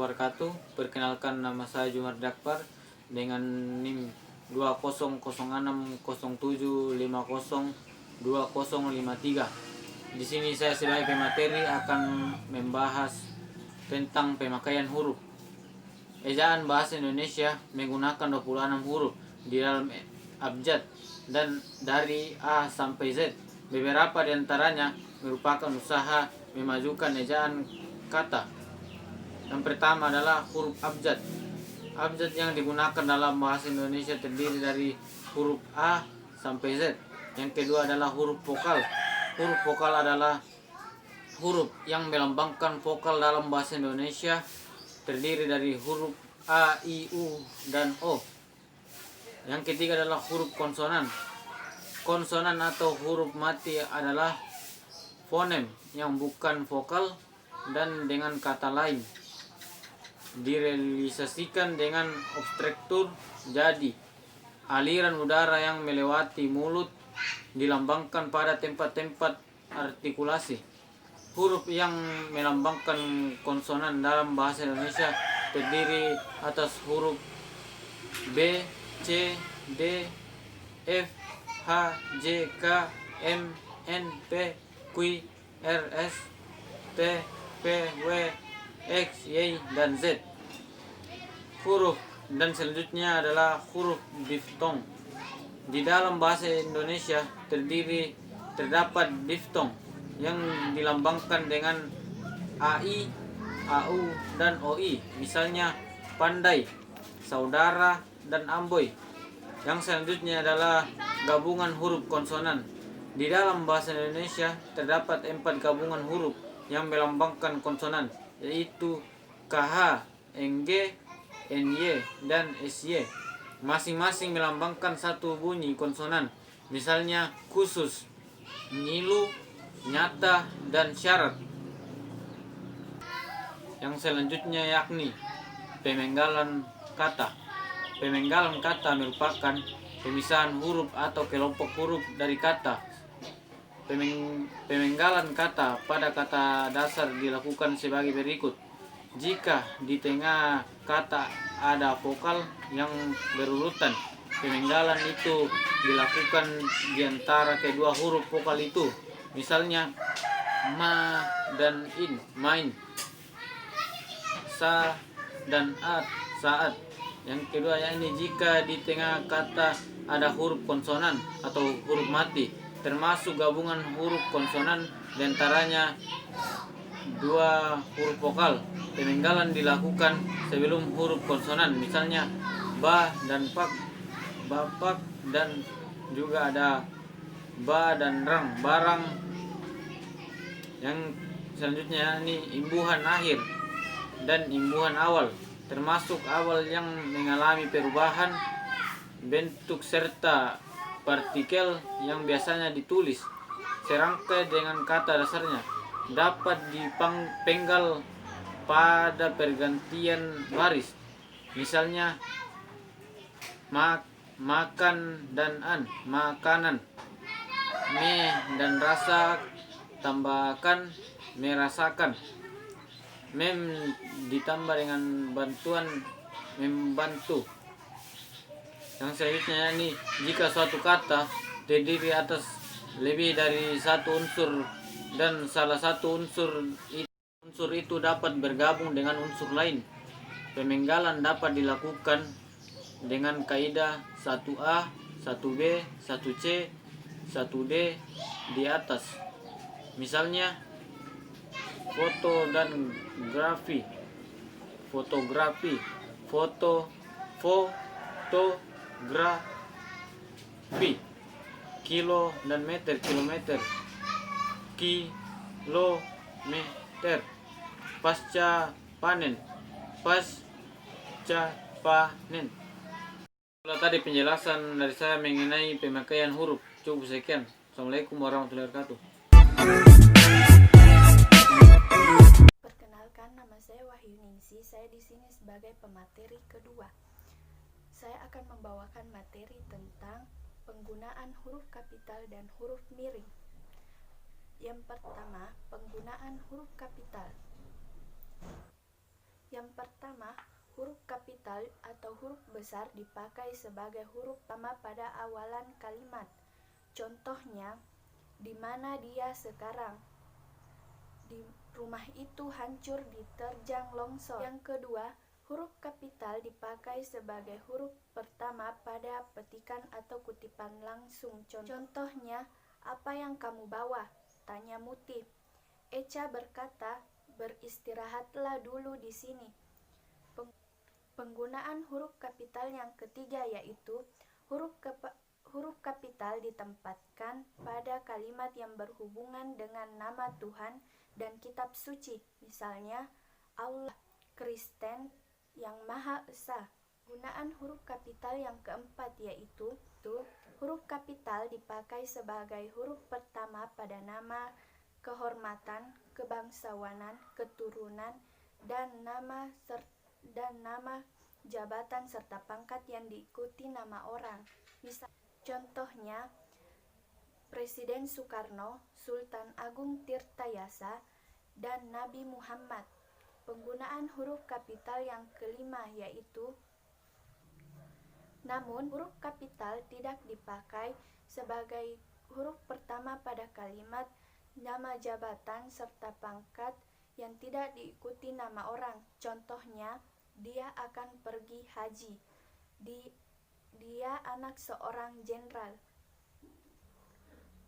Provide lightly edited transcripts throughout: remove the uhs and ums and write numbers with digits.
wabarakatuh. Perkenalkan, nama saya Jumar Dakpar dengan NIM 200607502053. Di sini saya sebagai pemateri akan membahas tentang pemakaian huruf. Ejaan bahasa Indonesia menggunakan 26 huruf di dalam abjad dan dari A sampai Z. Beberapa di antaranya merupakan usaha memajukan ejaan kata. Yang pertama adalah huruf abjad. Abjad yang digunakan dalam bahasa Indonesia terdiri dari huruf A sampai Z. Yang kedua adalah huruf vokal. Huruf vokal adalah huruf yang melambangkan vokal dalam bahasa Indonesia, terdiri dari huruf A, I, U, dan O. Yang ketiga adalah huruf konsonan. Konsonan atau huruf mati adalah fonem yang bukan vokal dan dengan kata lain direalisasikan dengan obstruktur. Jadi aliran udara yang melewati mulut dilambangkan pada tempat-tempat artikulasi. Huruf yang melambangkan konsonan dalam bahasa Indonesia terdiri atas huruf B, C, D, F, H, J, K, M, N, P, Q, R, S, T, V, W, X, Y, dan Z. Huruf dan selanjutnya adalah huruf diftong. Di dalam bahasa Indonesia terdapat diftong yang dilambangkan dengan AI, AU, dan OI. Misalnya pandai, saudara, dan amboi. Yang selanjutnya adalah gabungan huruf konsonan. Di dalam bahasa Indonesia terdapat 4 gabungan huruf yang melambangkan konsonan, yaitu KH, NG, NY, dan SY. Masing-masing melambangkan satu bunyi konsonan. Misalnya khusus, ngilu, nyata, dan syarat. Yang selanjutnya yakni pemenggalan kata. Pemenggalan kata merupakan pemisahan huruf atau kelompok huruf dari kata. Pemenggalan kata pada kata dasar dilakukan sebagai berikut. Jika di tengah kata ada vokal yang berurutan, pemenggalan itu dilakukan di antara kedua huruf vokal itu. Misalnya ma dan in, main, sa dan at, saat. Yang kedua yakni jika di tengah kata ada huruf konsonan atau huruf mati, termasuk gabungan huruf konsonan diantaranya dua huruf vokal. Pemenggalan dilakukan sebelum huruf konsonan, misalnya ba dan pak, bapak, dan juga ada ba dan rang, barang. Yang selanjutnya ini imbuhan akhir dan imbuhan awal, termasuk awal yang mengalami perubahan bentuk serta partikel yang biasanya ditulis serangkai dengan kata dasarnya, dapat dipenggal pada pergantian baris. Misalnya makan dan an, makanan. Me dan rasa tambahkan merasakan. Mem ditambah dengan bantuan membantu. Yang selanjutnya ini jika suatu kata terdiri atas lebih dari satu unsur dan salah satu unsur itu dapat bergabung dengan unsur lain, pemenggalan dapat dilakukan dengan kaidah 1A, 1B, 1C, 1D di atas. Misalnya foto dan grafi, fotografi, fotografi, kilo dan meter, kilometer, kilometer, pasca panen. Itulah tadi penjelasan dari saya mengenai pemakaian huruf. Cukup sekian. Assalamualaikum warahmatullahi wabarakatuh. Perkenalkan, nama saya Wahyu Ningsi. Saya di sini sebagai pemateri kedua. Saya akan membawakan materi tentang penggunaan huruf kapital dan huruf miring. Yang pertama, penggunaan huruf kapital. Yang pertama, huruf kapital atau huruf besar dipakai sebagai huruf utama pada awalan kalimat. Contohnya, di mana dia sekarang? Di rumah itu hancur diterjang longsor. Yang kedua, huruf kapital dipakai sebagai huruf pertama pada petikan atau kutipan langsung. Contohnya, apa yang kamu bawa? Tanya Muti. Echa berkata, beristirahatlah dulu di sini. Penggunaan huruf kapital yang ketiga yaitu huruf kapital ditempatkan pada kalimat yang berhubungan dengan nama Tuhan dan kitab suci. Misalnya, Allah, Kristen yang Maha Esa. Penggunaan huruf kapital yang keempat yaitu huruf kapital dipakai sebagai huruf pertama pada nama kehormatan, kebangsawanan, keturunan, dan nama jabatan serta pangkat yang diikuti nama orang. Contohnya, Presiden Soekarno, Sultan Agung Tirtayasa, dan Nabi Muhammad. Penggunaan huruf kapital yang kelima yaitu namun huruf kapital tidak dipakai sebagai huruf pertama pada kalimat nama jabatan serta pangkat yang tidak diikuti nama orang. Contohnya, dia akan pergi haji. Dia anak seorang jenderal.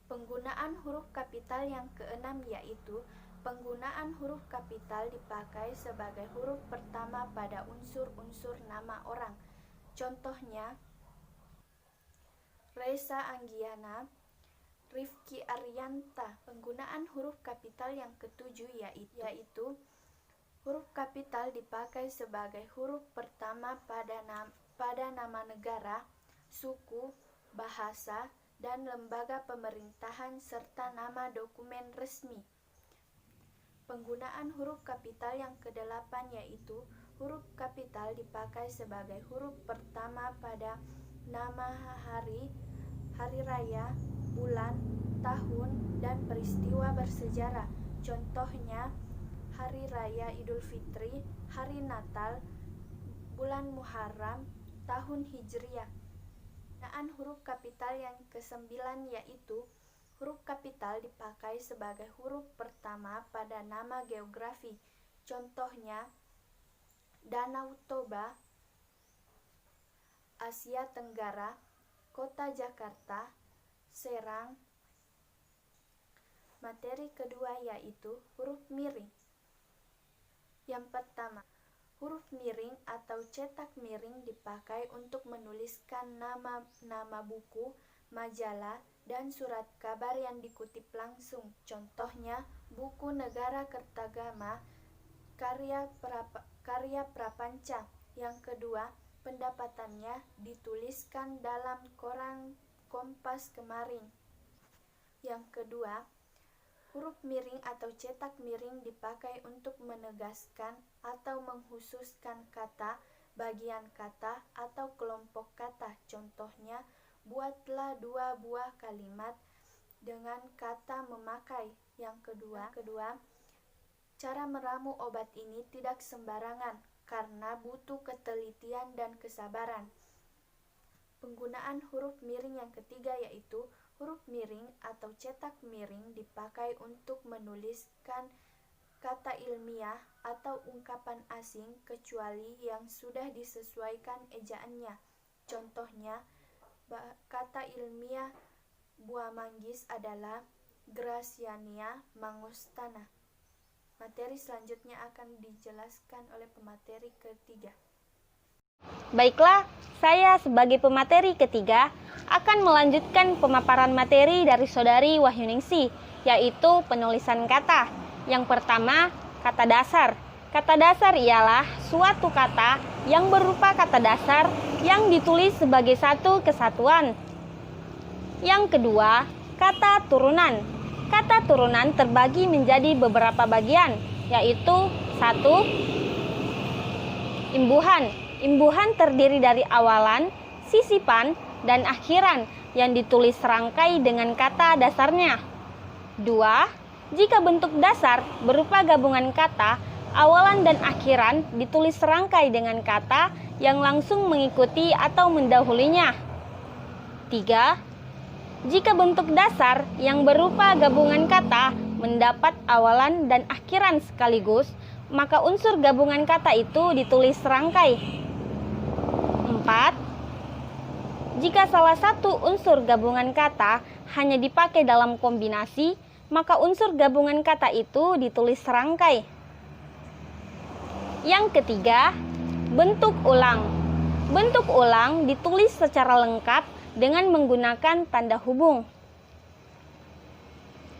Penggunaan huruf kapital yang keenam yaitu penggunaan huruf kapital dipakai sebagai huruf pertama pada unsur-unsur nama orang. Contohnya, Reza Anggiana, Rifki Arianta. Penggunaan huruf kapital yang ketujuh yaitu huruf kapital dipakai sebagai huruf pertama pada nama negara, suku, bahasa, dan lembaga pemerintahan serta nama dokumen resmi. Penggunaan huruf kapital yang kedelapan yaitu huruf kapital dipakai sebagai huruf pertama pada nama hari raya, bulan, tahun, dan peristiwa bersejarah. Contohnya, Hari Raya Idul Fitri, Hari Natal, bulan Muharram, tahun Hijriah. Penggunaan huruf kapital yang kesembilan yaitu huruf kapital dipakai sebagai huruf pertama pada nama geografi. Contohnya, Danau Toba, Asia Tenggara, Kota Jakarta, Serang. Materi kedua yaitu huruf miring. Yang pertama, huruf miring atau cetak miring dipakai untuk menuliskan nama buku, majalah, dan surat kabar yang dikutip langsung. Contohnya, buku Negara Kertagama karya Prapanca. Yang kedua, pendapatannya dituliskan dalam koran Kompas kemarin. Yang kedua, huruf miring atau cetak miring dipakai untuk menegaskan atau mengkhususkan kata, bagian kata, atau kelompok kata. Contohnya, buatlah 2 buah kalimat dengan kata memakai. Yang kedua, cara meramu obat ini tidak sembarangan karena butuh ketelitian dan kesabaran. Penggunaan huruf miring yang ketiga yaitu huruf miring atau cetak miring dipakai untuk menuliskan kata ilmiah atau ungkapan asing kecuali yang sudah disesuaikan ejaannya. Contohnya, kata ilmiah buah manggis adalah Graciania mangostana. Materi selanjutnya akan dijelaskan oleh pemateri ketiga. Baiklah, saya sebagai pemateri ketiga akan melanjutkan pemaparan materi dari Saudari Wahyuningsih, yaitu penulisan kata. Yang pertama, kata dasar. Kata dasar ialah suatu kata yang berupa kata dasar yang ditulis sebagai satu kesatuan. Yang kedua, kata turunan. Kata turunan terbagi menjadi beberapa bagian, yaitu 1. Imbuhan. Imbuhan terdiri dari awalan, sisipan, dan akhiran yang ditulis serangkai dengan kata dasarnya. 2. Jika bentuk dasar berupa gabungan kata Awalan dan akhiran ditulis serangkai dengan kata yang langsung mengikuti atau mendahulunya. 3. Jika bentuk dasar yang berupa gabungan kata mendapat awalan dan akhiran sekaligus, maka unsur gabungan kata itu ditulis serangkai. 4. Jika salah satu unsur gabungan kata hanya dipakai dalam kombinasi, maka unsur gabungan kata itu ditulis serangkai. Yang ketiga, bentuk ulang. Bentuk ulang ditulis secara lengkap dengan menggunakan tanda hubung.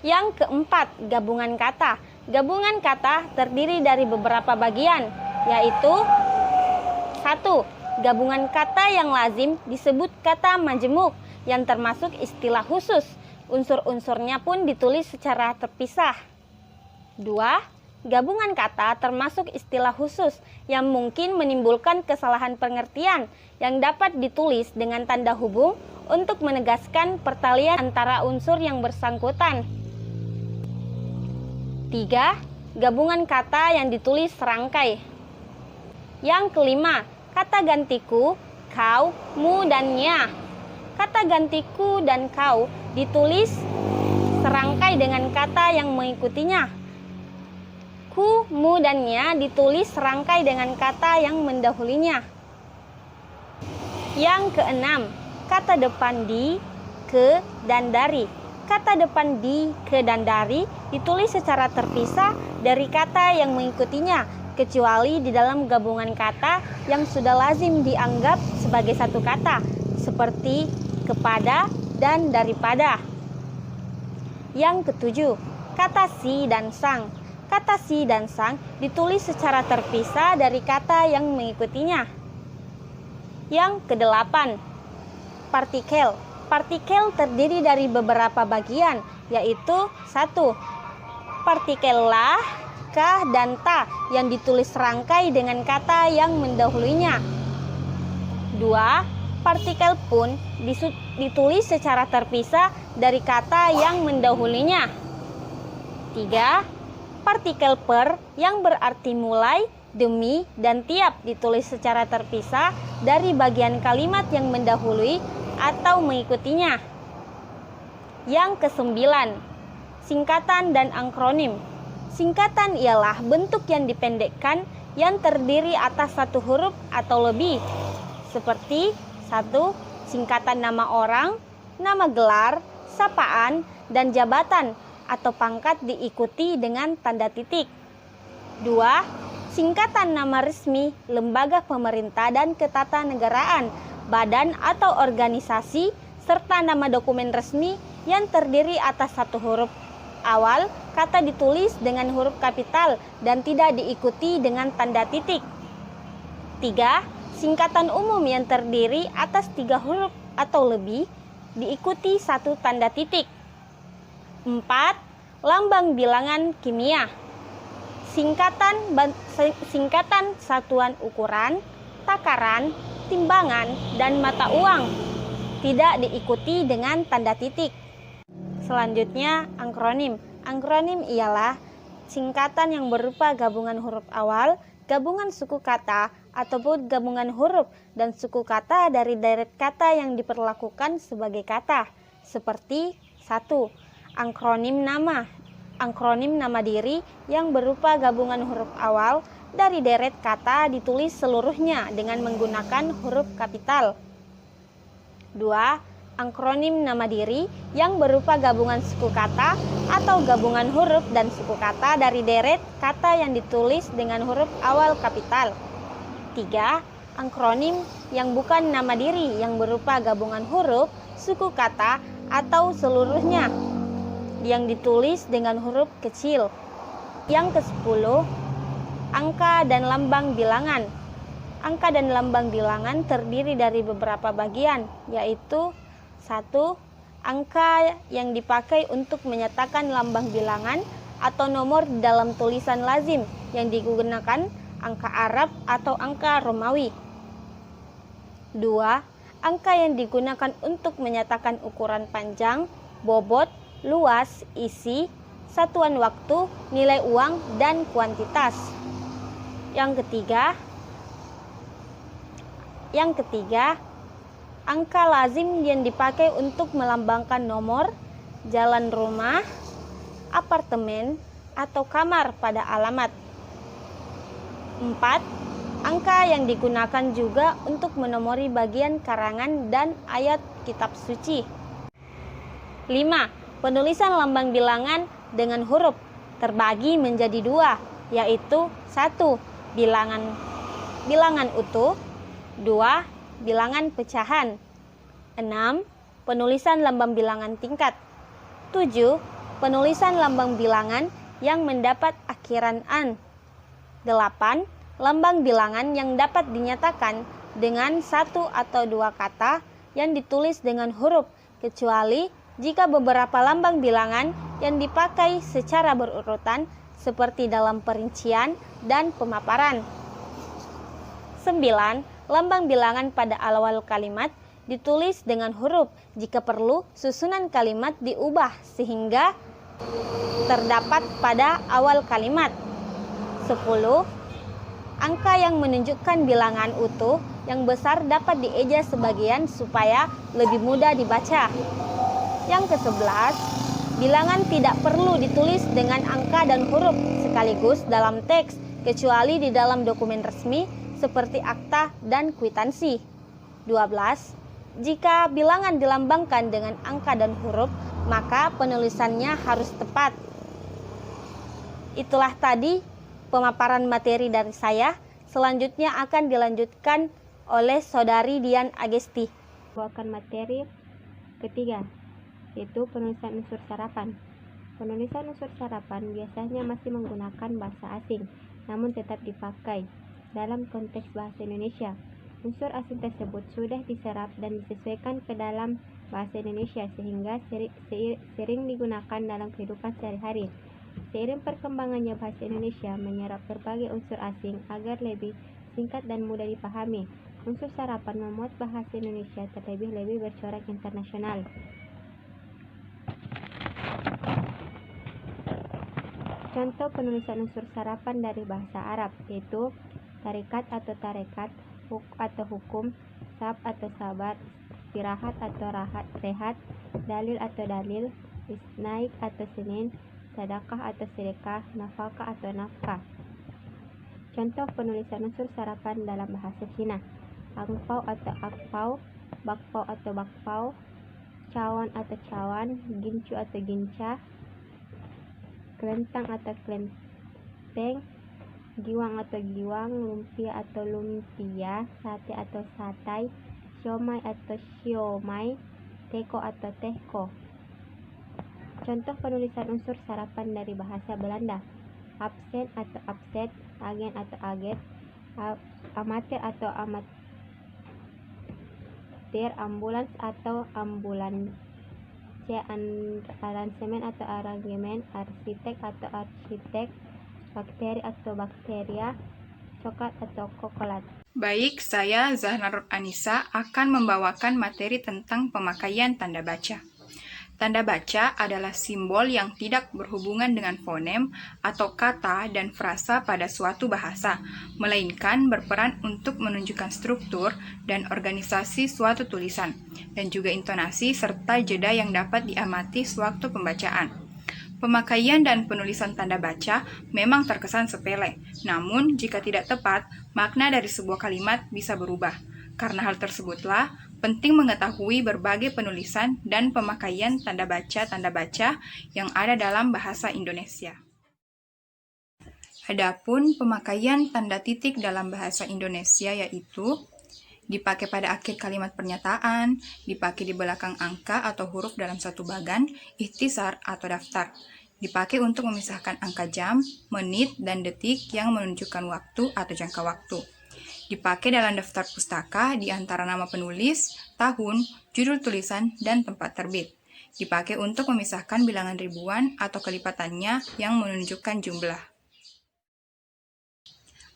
Yang keempat, gabungan kata. Gabungan kata terdiri dari beberapa bagian, yaitu 1. Gabungan kata yang lazim disebut kata majemuk yang termasuk istilah khusus. Unsur-unsurnya pun ditulis secara terpisah. 2. Gabungan kata termasuk istilah khusus yang mungkin menimbulkan kesalahan pengertian yang dapat ditulis dengan tanda hubung untuk menegaskan pertalian antara unsur yang bersangkutan. 3. Gabungan kata yang ditulis serangkai. Yang kelima, kata gantiku, kau, mu, dan nya. Kata gantiku dan kau ditulis serangkai dengan kata yang mengikutinya. Ku, mu, dan nya ditulis serangkai dengan kata yang mendahulunya. Yang keenam, kata depan di, ke, dan dari. Kata depan di, ke, dan dari ditulis secara terpisah dari kata yang mengikutinya, kecuali di dalam gabungan kata yang sudah lazim dianggap sebagai satu kata, seperti kepada dan daripada. Yang ketujuh, kata si dan sang. Kata si dan sang ditulis secara terpisah dari kata yang mengikutinya. Yang kedelapan, partikel. Partikel terdiri dari beberapa bagian, yaitu 1. Partikel lah, kah, dan ta yang ditulis serangkai dengan kata yang mendahulunya. 2. Partikel pun ditulis secara terpisah dari kata yang mendahulunya. 3. Partikel per yang berarti mulai, demi, dan tiap ditulis secara terpisah dari bagian kalimat yang mendahului atau mengikutinya. Yang kesembilan, singkatan dan akronim. Singkatan ialah bentuk yang dipendekkan yang terdiri atas satu huruf atau lebih, seperti 1. Singkatan nama orang, nama gelar, sapaan, dan jabatan atau pangkat diikuti dengan tanda titik. 2. Singkatan nama resmi, lembaga pemerintah dan ketatanegaraan, badan atau organisasi, serta nama dokumen resmi yang terdiri atas satu huruf awal, kata ditulis dengan huruf kapital dan tidak diikuti dengan tanda titik. 3. Singkatan umum yang terdiri atas 3 huruf atau lebih, diikuti satu tanda titik. 4. Lambang bilangan kimia. Singkatan satuan ukuran, takaran, timbangan, dan mata uang, tidak diikuti dengan tanda titik. Selanjutnya, akronim. Akronim ialah singkatan yang berupa gabungan huruf awal, gabungan suku kata, ataupun gabungan huruf dan suku kata dari deret kata yang diperlakukan sebagai kata, seperti 1. Akronim nama. Akronim nama diri yang berupa gabungan huruf awal dari deret kata ditulis seluruhnya dengan menggunakan huruf kapital. 2. Akronim nama diri yang berupa gabungan suku kata atau gabungan huruf dan suku kata dari deret kata yang ditulis dengan huruf awal kapital. 3. Akronim yang bukan nama diri yang berupa gabungan huruf, suku kata, atau seluruhnya yang ditulis dengan huruf kecil. Yang ke-10, angka dan lambang bilangan. Angka dan lambang bilangan terdiri dari beberapa bagian, yaitu 1. Angka yang dipakai untuk menyatakan lambang bilangan atau nomor dalam tulisan lazim yang digunakan angka Arab atau angka Romawi. 2. Angka yang digunakan untuk menyatakan ukuran panjang, bobot, luas, isi, satuan waktu, nilai uang, dan kuantitas. Yang ketiga, angka lazim yang dipakai untuk melambangkan nomor, jalan rumah, apartemen, atau kamar pada alamat. 4. Angka yang digunakan juga untuk menomori bagian karangan dan ayat kitab suci. 5. Penulisan lambang bilangan dengan huruf terbagi menjadi 2, yaitu 1. Bilangan utuh, 2. Bilangan pecahan. 6. Penulisan lambang bilangan tingkat. 7. Penulisan lambang bilangan yang mendapat akhiran an. 8. Lambang bilangan yang dapat dinyatakan dengan 1 atau 2 kata yang ditulis dengan huruf, kecuali jika beberapa lambang bilangan yang dipakai secara berurutan seperti dalam perincian dan pemaparan. 9. Lambang bilangan pada awal kalimat ditulis dengan huruf. Jika perlu, susunan kalimat diubah sehingga terdapat pada awal kalimat. 10. Angka yang menunjukkan bilangan utuh yang besar dapat dieja sebagian supaya lebih mudah dibaca. Yang ke-11, bilangan tidak perlu ditulis dengan angka dan huruf sekaligus dalam teks, kecuali di dalam dokumen resmi seperti akta dan kwitansi. 12. Jika bilangan dilambangkan dengan angka dan huruf, maka penulisannya harus tepat. Itulah tadi pemaparan materi dari saya. Selanjutnya akan dilanjutkan oleh Saudari Dian Agesti. Bawakan materi ketiga, yaitu penulisan unsur sarapan. Penulisan unsur sarapan biasanya masih menggunakan bahasa asing, namun tetap dipakai dalam konteks bahasa Indonesia. Unsur asing tersebut sudah diserap dan disesuaikan ke dalam bahasa Indonesia sehingga sering digunakan dalam kehidupan sehari-hari. Seiring perkembangannya bahasa Indonesia menyerap berbagai unsur asing agar lebih singkat dan mudah dipahami. Unsur sarapan memuat bahasa Indonesia terlebih-lebih bercorak internasional. Contoh penulisan unsur sarapan dari bahasa Arab yaitu tarikat atau tarekat, huk atau hukum, sab atau sabar, istirahat atau rehat, dalil atau dalil, isnaik atau senin, sedekah atau sedekah, nafkah atau nafkah. Contoh penulisan unsur sarapan dalam bahasa Cina: angpau atau akpau, bakpau atau bakpau, cawan atau cawan, gincu atau ginca, kelentang atau kelenteng, giwang atau giwang, lumpia atau lumpia, sate atau satai, siomay atau siomay, teko atau teko. Contoh penulisan unsur sarapan dari bahasa Belanda: absen atau abset, agen atau aget, amatir atau amatir, ambulans atau ambulans, aransemen atau arangemen, arsitek atau arsitek, bakteri atau bakteria, coklat atau kokolat. Baik, saya Zahnarut Anissa akan membawakan materi tentang pemakaian tanda baca. Tanda baca adalah simbol yang tidak berhubungan dengan fonem atau kata dan frasa pada suatu bahasa, melainkan berperan untuk menunjukkan struktur dan organisasi suatu tulisan, dan juga intonasi serta jeda yang dapat diamati sewaktu pembacaan. Pemakaian dan penulisan tanda baca memang terkesan sepele, namun jika tidak tepat, makna dari sebuah kalimat bisa berubah. Karena hal tersebutlah, penting mengetahui berbagai penulisan dan pemakaian tanda baca yang ada dalam bahasa Indonesia. Adapun pemakaian tanda titik dalam bahasa Indonesia yaitu dipakai pada akhir kalimat pernyataan, dipakai di belakang angka atau huruf dalam satu bagan, ikhtisar atau daftar. Dipakai untuk memisahkan angka jam, menit, dan detik yang menunjukkan waktu atau jangka waktu. Dipakai dalam daftar pustaka di antara nama penulis, tahun, judul tulisan, dan tempat terbit. Dipakai untuk memisahkan bilangan ribuan atau kelipatannya yang menunjukkan jumlah.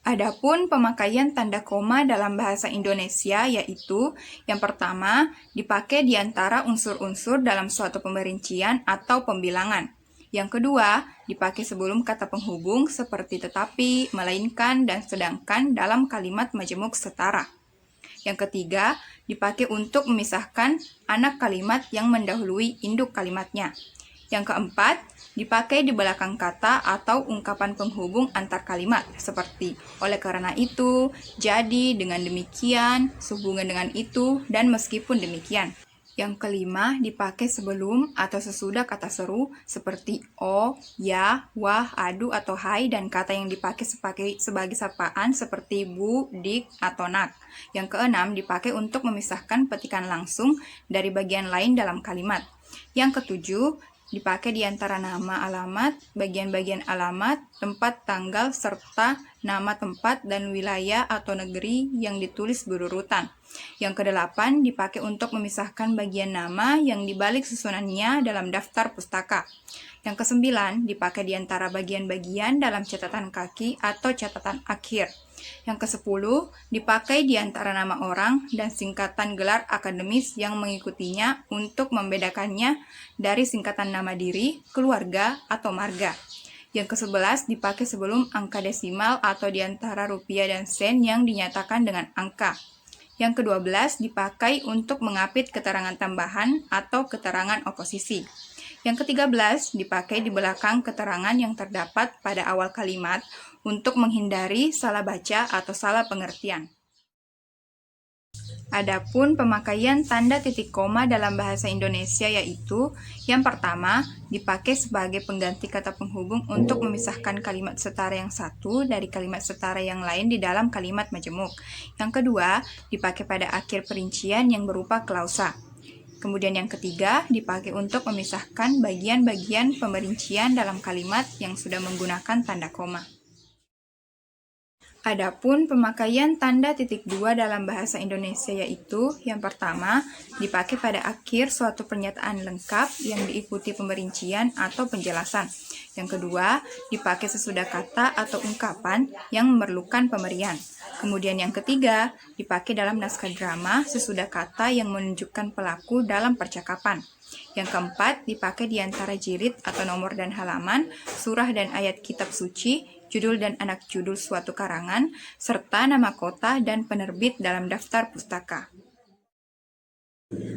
Adapun pemakaian tanda koma dalam bahasa Indonesia yaitu yang pertama, dipakai di antara unsur-unsur dalam suatu pemerincian atau pembilangan. Yang kedua, dipakai sebelum kata penghubung seperti tetapi, melainkan, dan sedangkan dalam kalimat majemuk setara. Yang ketiga, dipakai untuk memisahkan anak kalimat yang mendahului induk kalimatnya. Yang keempat, dipakai di belakang kata atau ungkapan penghubung antar kalimat, seperti oleh karena itu, jadi, dengan demikian, sehubungan dengan itu, dan meskipun demikian. Yang kelima, dipakai sebelum atau sesudah kata seru seperti o, ya, wah, adu, atau hai, dan kata yang dipakai sebagai sapaan seperti bu, dik, atau nak. Yang keenam, dipakai untuk memisahkan petikan langsung dari bagian lain dalam kalimat. Yang ketujuh, dipakai di antara nama alamat, bagian-bagian alamat, tempat tanggal, serta nama tempat dan wilayah atau negeri yang ditulis berurutan. Yang kedelapan, dipakai untuk memisahkan bagian nama yang dibalik susunannya dalam daftar pustaka. Yang kesembilan, dipakai di antara bagian-bagian dalam catatan kaki atau catatan akhir. Yang kesepuluh, dipakai di antara nama orang dan singkatan gelar akademis yang mengikutinya untuk membedakannya dari singkatan nama diri, keluarga, atau marga. Yang ke-11 dipakai sebelum angka desimal atau di antara rupiah dan sen yang dinyatakan dengan angka. Yang ke-12 dipakai untuk mengapit keterangan tambahan atau keterangan oposisi. Yang ke-13 dipakai di belakang keterangan yang terdapat pada awal kalimat untuk menghindari salah baca atau salah pengertian. Adapun pemakaian tanda titik koma dalam bahasa Indonesia yaitu yang pertama, dipakai sebagai pengganti kata penghubung untuk memisahkan kalimat setara yang satu dari kalimat setara yang lain di dalam kalimat majemuk. Yang kedua, dipakai pada akhir perincian yang berupa klausa. Kemudian yang ketiga, dipakai untuk memisahkan bagian-bagian pemerincian dalam kalimat yang sudah menggunakan tanda koma. Adapun pemakaian tanda titik dua dalam bahasa Indonesia yaitu yang pertama, dipakai pada akhir suatu pernyataan lengkap yang diikuti pemerincian atau penjelasan. Yang kedua, dipakai sesudah kata atau ungkapan yang memerlukan pemberian. Kemudian yang ketiga, dipakai dalam naskah drama sesudah kata yang menunjukkan pelaku dalam percakapan. Yang keempat, dipakai di antara jilid atau nomor dan halaman, surah dan ayat kitab suci, judul dan anak judul suatu karangan, serta nama kota dan penerbit dalam daftar pustaka.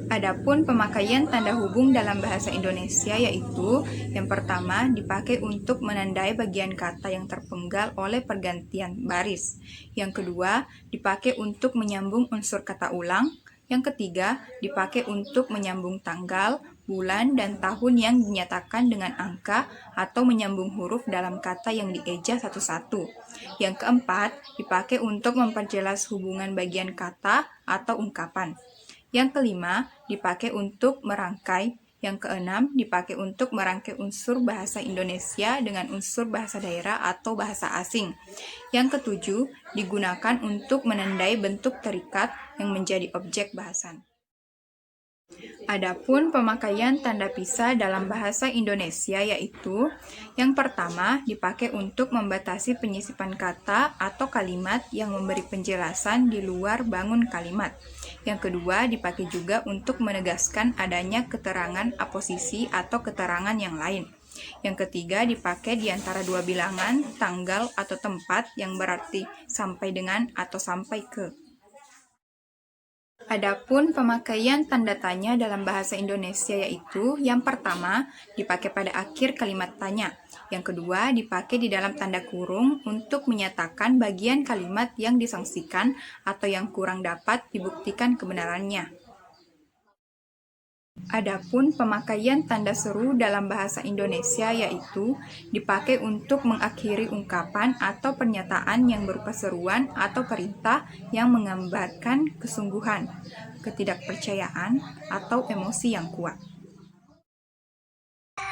Adapun pemakaian tanda hubung dalam bahasa Indonesia yaitu yang pertama dipakai untuk menandai bagian kata yang terpenggal oleh pergantian baris. Yang kedua dipakai untuk menyambung unsur kata ulang. Yang ketiga dipakai untuk menyambung tanggal, bulan, dan tahun yang dinyatakan dengan angka atau menyambung huruf dalam kata yang dieja satu-satu. Yang keempat dipakai untuk memperjelas hubungan bagian kata atau ungkapan. Yang kelima, dipakai untuk merangkai. Yang keenam, dipakai untuk merangkai unsur bahasa Indonesia dengan unsur bahasa daerah atau bahasa asing. Yang ketujuh, digunakan untuk menandai bentuk terikat yang menjadi objek bahasan. Adapun pemakaian tanda pisah dalam bahasa Indonesia yaitu yang pertama dipakai untuk membatasi penyisipan kata atau kalimat yang memberi penjelasan di luar bangun kalimat. Yang kedua dipakai juga untuk menegaskan adanya keterangan aposisi atau keterangan yang lain. Yang ketiga dipakai di antara dua bilangan, tanggal atau tempat yang berarti sampai dengan atau sampai ke. Adapun pemakaian tanda tanya dalam bahasa Indonesia yaitu yang pertama dipakai pada akhir kalimat tanya, yang kedua dipakai di dalam tanda kurung untuk menyatakan bagian kalimat yang disangsikan atau yang kurang dapat dibuktikan kebenarannya. Adapun pemakaian tanda seru dalam bahasa Indonesia yaitu dipakai untuk mengakhiri ungkapan atau pernyataan yang berupa seruan atau perintah yang menggambarkan kesungguhan, ketidakpercayaan, atau emosi yang kuat.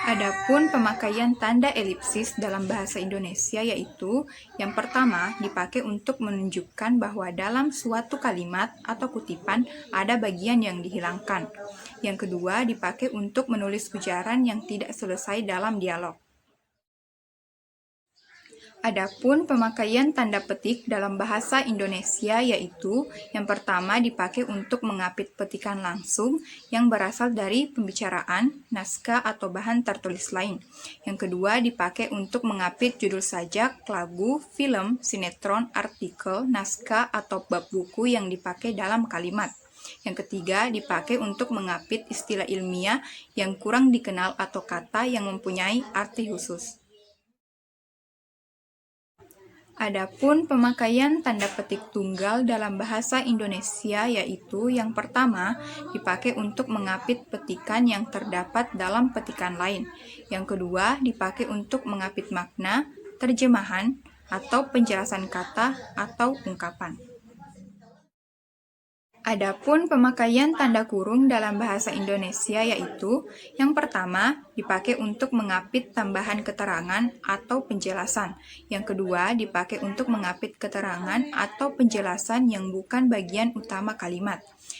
Adapun pemakaian tanda elipsis dalam bahasa Indonesia yaitu yang pertama dipakai untuk menunjukkan bahwa dalam suatu kalimat atau kutipan ada bagian yang dihilangkan. Yang kedua dipakai untuk menulis ujaran yang tidak selesai dalam dialog. Adapun pemakaian tanda petik dalam bahasa Indonesia yaitu yang pertama dipakai untuk mengapit petikan langsung yang berasal dari pembicaraan, naskah atau bahan tertulis lain. Yang kedua dipakai untuk mengapit judul sajak, lagu, film, sinetron, artikel, naskah atau bab buku yang dipakai dalam kalimat. Yang ketiga dipakai untuk mengapit istilah ilmiah yang kurang dikenal atau kata yang mempunyai arti khusus. Adapun pemakaian tanda petik tunggal dalam bahasa Indonesia yaitu yang pertama dipakai untuk mengapit petikan yang terdapat dalam petikan lain. Yang kedua dipakai untuk mengapit makna, terjemahan, atau penjelasan kata atau ungkapan. Adapun pemakaian tanda kurung dalam bahasa Indonesia yaitu yang pertama dipakai untuk mengapit tambahan keterangan atau penjelasan. Yang kedua dipakai untuk mengapit keterangan atau penjelasan yang bukan bagian utama kalimat.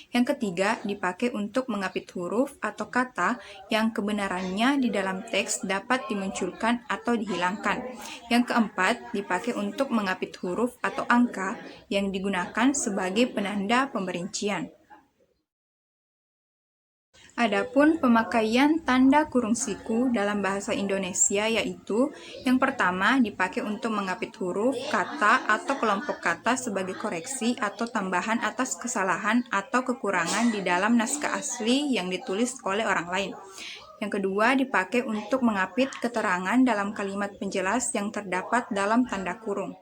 Yang ketiga dipakai untuk mengapit huruf atau kata yang kebenarannya di dalam teks dapat dimunculkan atau dihilangkan. Yang keempat dipakai untuk mengapit huruf atau angka yang digunakan sebagai penanda pemberincian. Adapun pemakaian tanda kurung siku dalam bahasa Indonesia yaitu yang pertama dipakai untuk mengapit huruf, kata, atau kelompok kata sebagai koreksi atau tambahan atas kesalahan atau kekurangan di dalam naskah asli yang ditulis oleh orang lain. Yang kedua dipakai untuk mengapit keterangan dalam kalimat penjelas yang terdapat dalam tanda kurung.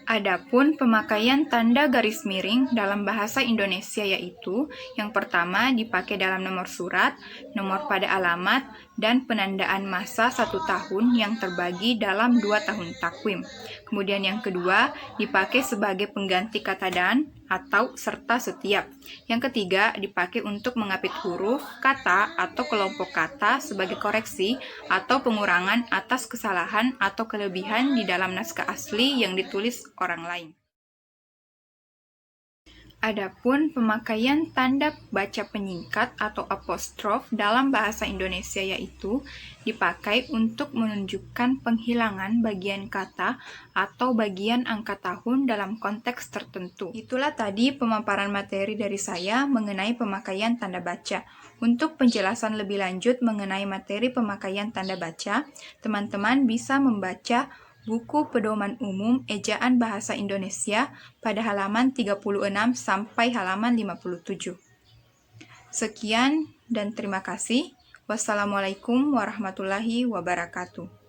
Adapun pemakaian tanda garis miring dalam bahasa Indonesia yaitu yang pertama dipakai dalam nomor surat, nomor pada alamat, dan penandaan masa 1 tahun yang terbagi dalam 2 tahun takwim. Kemudian yang kedua dipakai sebagai pengganti kata dan atau serta setiap. Yang ketiga dipakai untuk mengapit huruf, kata, atau kelompok kata sebagai koreksi atau pengurangan atas kesalahan atau kelebihan di dalam naskah asli yang ditulis orang lain. Adapun pemakaian tanda baca penyingkat atau apostrof dalam bahasa Indonesia yaitu dipakai untuk menunjukkan penghilangan bagian kata atau bagian angka tahun dalam konteks tertentu. Itulah tadi pemaparan materi dari saya mengenai pemakaian tanda baca. Untuk penjelasan lebih lanjut mengenai materi pemakaian tanda baca, teman-teman bisa membaca buku Pedoman Umum Ejaan Bahasa Indonesia pada halaman 36 sampai halaman 57. Sekian dan terima kasih. Wassalamualaikum warahmatullahi wabarakatuh.